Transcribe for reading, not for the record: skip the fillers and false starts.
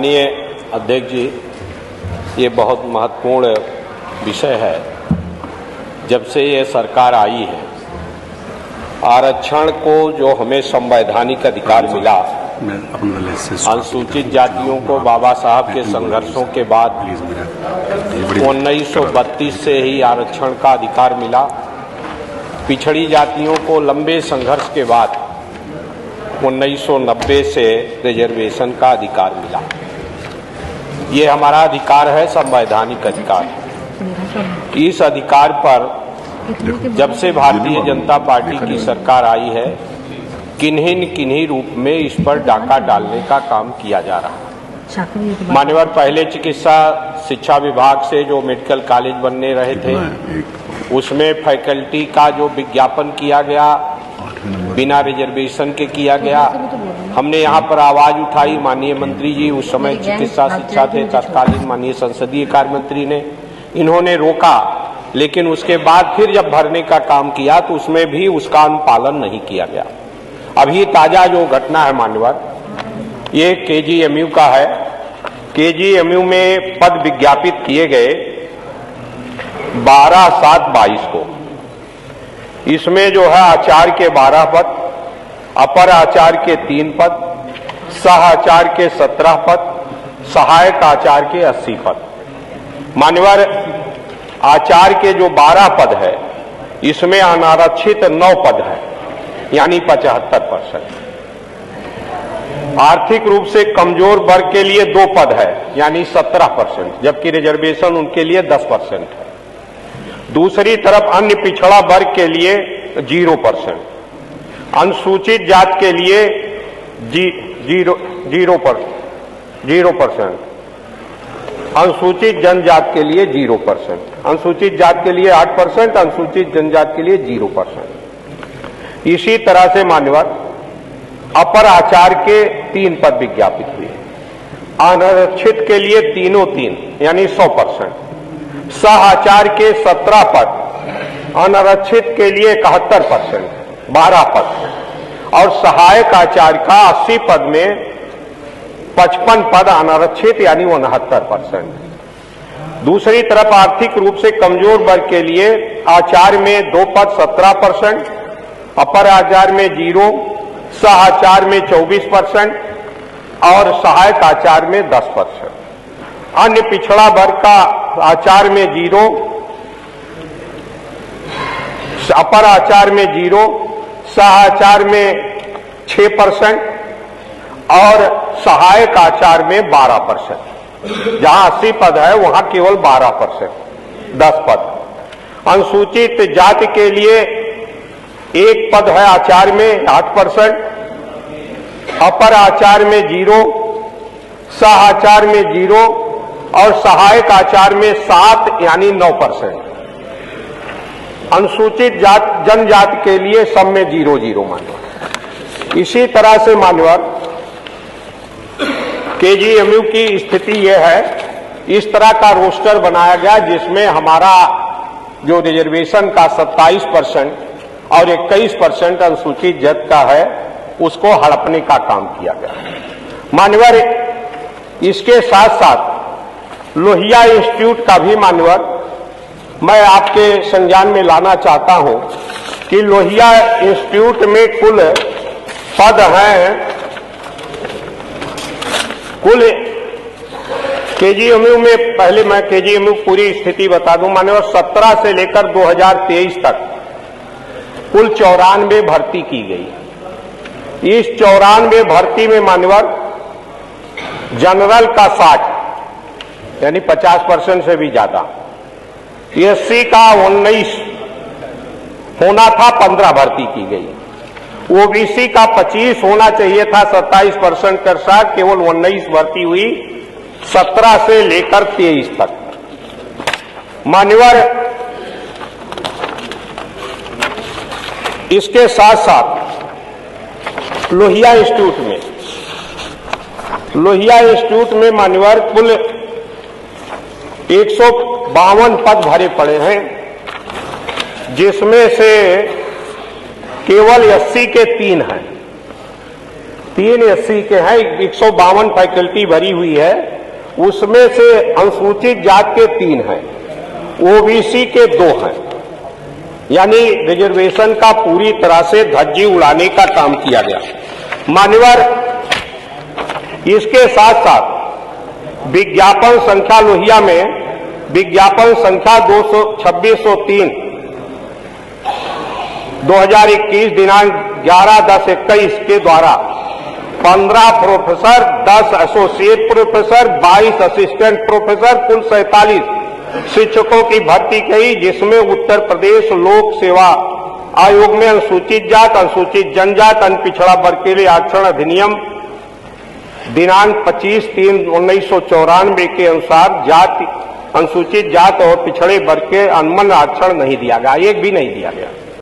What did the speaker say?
माननीय अध्यक्ष जी, ये बहुत महत्वपूर्ण विषय है। जब से ये सरकार आई है, आरक्षण को जो हमें संवैधानिक अधिकार मिला, अनुसूचित जातियों को बाबा साहब के संघर्षों के बाद 1932 से ही आरक्षण का अधिकार मिला। पिछड़ी जातियों को लंबे संघर्ष के बाद 1990 से रिजर्वेशन का अधिकार मिला। ये हमारा अधिकार है, संवैधानिक अधिकार। इस अधिकार पर जब से भारतीय जनता पार्टी की सरकार आई है, किन्हीं न किन्हीं रूप में इस पर डाका डालने का काम किया जा रहा है। मान्यवर, पहले चिकित्सा शिक्षा विभाग से जो मेडिकल कॉलेज बनने रहे थे, उसमें फैकल्टी का जो विज्ञापन किया गया बिना रिजर्वेशन के किया गया। हमने यहाँ पर आवाज उठाई, माननीय मंत्री जी उस समय चिकित्सा शिक्षा थे, तत्कालीन माननीय संसदीय कार्य मंत्री ने, इन्होंने रोका। लेकिन उसके बाद फिर जब भरने का काम किया तो उसमें भी उसका अनुपालन नहीं किया गया। अभी ताजा जो घटना है मान्यवर, ये केजीएमयू का है। केजीएमयू में पद विज्ञापित किए गए 12/7/22 को। इसमें जो है आचार्य के 12 पद, अपर आचार्य के 3 पद, सह आचार्य के 17 पद, सहायक आचार्य के 80 पद। मान्यवर, आचार्य के जो 12 पद है, इसमें अनारक्षित 9 पद है, यानी 75%। आर्थिक रूप से कमजोर वर्ग के लिए 2 पद है, यानी 17%, जबकि रिजर्वेशन उनके लिए 10% है। दूसरी तरफ अन्य पिछड़ा वर्ग के लिए 0%, अनुसूचित जाति के लिए 0%, अनुसूचित जनजाति के लिए 0%, अनुसूचित जाति के लिए 8%, अनुसूचित जनजाति के लिए 0%। इसी तरह से मान्यवर, अपर आचार्य के 3 पद विज्ञापित हुए, अनारक्षित के लिए तीनों 3, यानी 100%, सह आचार्य के 17 पद, अनारक्षित के लिए 71%, 12 पद, और सहायक आचार्य का 80 पद में 55 पद अनारक्षित, यानी 69%। दूसरी तरफ आर्थिक रूप से कमजोर वर्ग के लिए आचार्य में 2 पद 17%, अपर आचार्य में 0, सह आचार्य में 24% और सहायक आचार्य में 10%। अन्य पिछड़ा वर्ग का आचार्य में 0, अपर आचार्य में 0, सह आचार्य में 6% और सहायक आचार्य में 12%। जहां 80 पद है वहां केवल 12%, 10 पद। अनुसूचित जाति के लिए 1 पद है आचार्य में 8%, अपर आचार्य में 0, सह आचार्य में 0 और सहायक आचार्य में 7, यानी 9%। अनुसूचित जनजाति के लिए सब में 0-0 मान्यवर। इसी तरह से मान्यवर, केजीएमयू की स्थिति यह है, इस तरह का रोस्टर बनाया गया जिसमें हमारा जो रिजर्वेशन का 27% और 21% अनुसूचित जाति का है, उसको हड़पने का काम किया गया। मान्यवर, इसके साथ साथ लोहिया इंस्टीट्यूट का भी मान्यवर मैं आपके संज्ञान में लाना चाहता हूं कि लोहिया इंस्टीट्यूट में कुल पद हैं, कुल केजीएमयू में, पहले मैं केजीएमयू पूरी स्थिति बता दूं मान्यवर, 17 से लेकर 2023 तक कुल 94 भर्ती की गई। इस 94 भर्ती में मान्यवर जनरल का 60, यानी 50% से भी ज्यादा, एससी का 19 होना था, 15 भर्ती की गई। ओबीसी का 25 होना चाहिए था, 27% के साथ केवल 19 भर्ती हुई, 17 से लेकर 23 तक। मान्यवर, इसके साथ साथ लोहिया इंस्टीट्यूट में मान्यवर कुल 152 पद भरे पड़े हैं, जिसमें से केवल 80 के 3 हैं। 3 एससी के हैं, 152 फैकल्टी भरी हुई है, उसमें से अनुसूचित जाति के 3 हैं, ओबीसी के 2 हैं। यानी रिजर्वेशन का पूरी तरह से धज्जी उड़ाने का काम किया गया। मान्यवर, इसके साथ साथ विज्ञापन संख्या लोहिया में विज्ञापन संख्या 2603 2021 दिनांक 11/10/21 के द्वारा 15 professor, 10 associate professor, 22 assistant professor, कुल 47 शिक्षकों की भर्ती की, जिसमें उत्तर प्रदेश लोक सेवा आयोग में अनुसूचित जाति, अनुसूचित जनजाति, अन्य पिछड़ा वर्ग के लिए आरक्षण अधिनियम दिनांक 25/3/1994 के अनुसार जाति, अनुसूचित जाति और पिछड़े वर्ग के अनमन आरक्षण नहीं दिया गया, एक भी नहीं दिया गया।